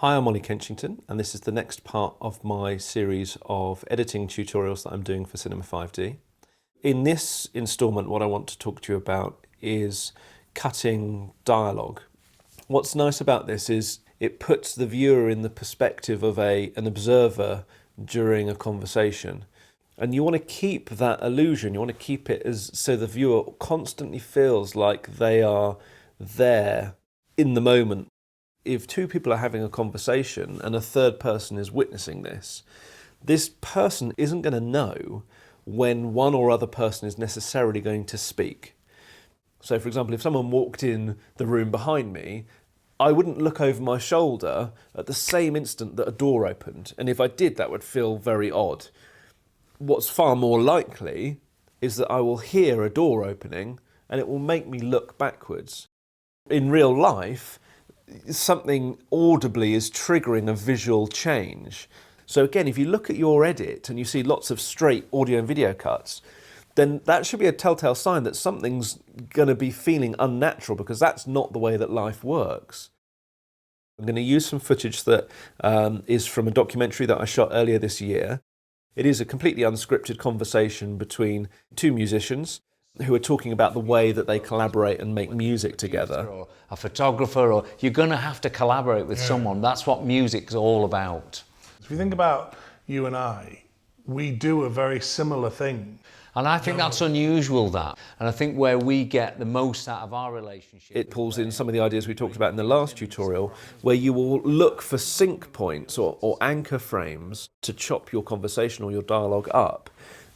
Hi, I'm Ollie Kenchington, and this is the next part of my series of editing tutorials that I'm doing for Cinema 5D. In this instalment, what I want to talk to you about is cutting dialogue. What's nice about this is it puts the viewer in the perspective of an observer during a conversation. And you want to keep that illusion, you want to keep it so the viewer constantly feels like they are there in the moment. If two people are having a conversation and a third person is witnessing this person isn't going to know when one or other person is necessarily going to speak. So, for example, if someone walked in the room behind me, I wouldn't look over my shoulder at the same instant that a door opened. And if I did, that would feel very odd. What's far more likely is that I will hear a door opening and it will make me look backwards. In real life, something audibly is triggering a visual change. So again, if you look at your edit and you see lots of straight audio and video cuts, then that should be a telltale sign that something's going to be feeling unnatural, because that's not the way that life works. I'm going to use some footage that is from a documentary that I shot earlier this year. It is a completely unscripted conversation between two musicians who are talking about the way that they collaborate and make music together. Or a photographer, or you're going to have to collaborate with someone. That's what music's all about. If you think about you and I, we do a very similar thing. And I think that's unusual, that. And I think where we get the most out of our relationship... It pulls in some of the ideas we talked about in the last tutorial, where you will look for sync points or anchor frames to chop your conversation or your dialogue up.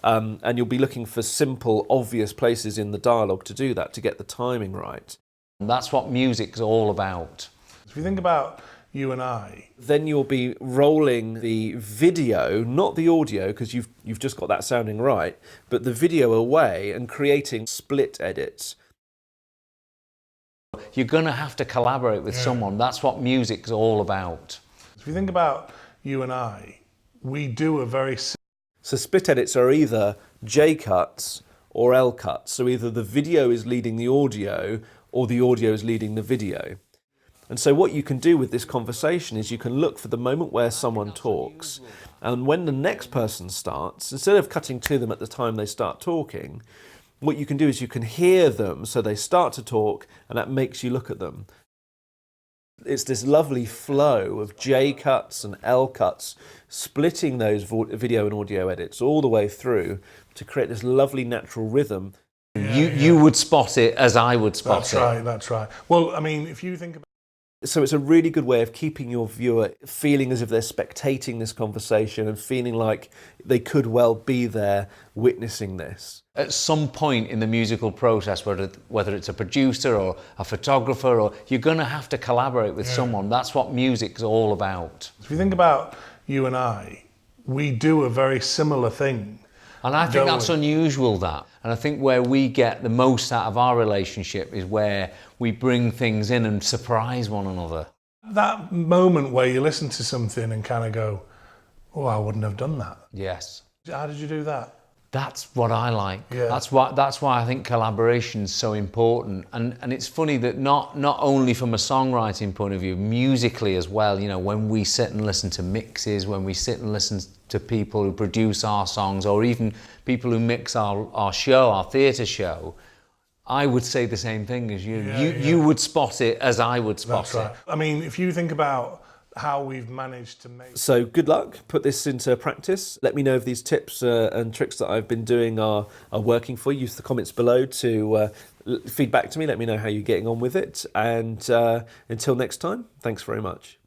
And you'll be looking for simple, obvious places in the dialogue to do that, to get the timing right. And that's what music's all about. If you think about you and I... Then you'll be rolling the video, not the audio, because you've just got that sounding right, but the video away and creating split edits. You're going to have to collaborate with someone. That's what music's all about. If you think about you and I, we do a very... So split edits are either J cuts or L cuts. So either the video is leading the audio or the audio is leading the video. And so what you can do with this conversation is you can look for the moment where someone talks, and when the next person starts, instead of cutting to them at the time they start talking, what you can do is you can hear them, so they start to talk, and that makes you look at them. It's this lovely flow of J cuts and L cuts, splitting those video and audio edits all the way through to create this lovely natural rhythm. You would spot it as I would spot it. That's right. Well, I mean, if you think about... So it's a really good way of keeping your viewer feeling as if they're spectating this conversation and feeling like they could well be there witnessing this. At some point in the musical process, whether it's a producer or a photographer, or you're going to have to collaborate with someone. That's what music's all about. If you think about you and I, we do a very similar thing. And I think that's unusual, that. And I think where we get the most out of our relationship is where we bring things in and surprise one another. That moment where you listen to something and kind of go, oh, I wouldn't have done that. Yes. How did you do that? That's what I like. Yeah. That's why I think collaboration is so important. And it's funny that not only from a songwriting point of view, musically as well, you know, when we sit and listen to mixes, when we sit and listen to people who produce our songs, or even people who mix our show, our theatre show, I would say the same thing as you. You would spot it as I would spot it. That's right. I mean, if you think about how we've managed to make... So good luck, put this into practice. Let me know if these tips and tricks that I've been doing are working for you. Use the comments below to feedback to me, let me know how you're getting on with it. And until next time, thanks very much.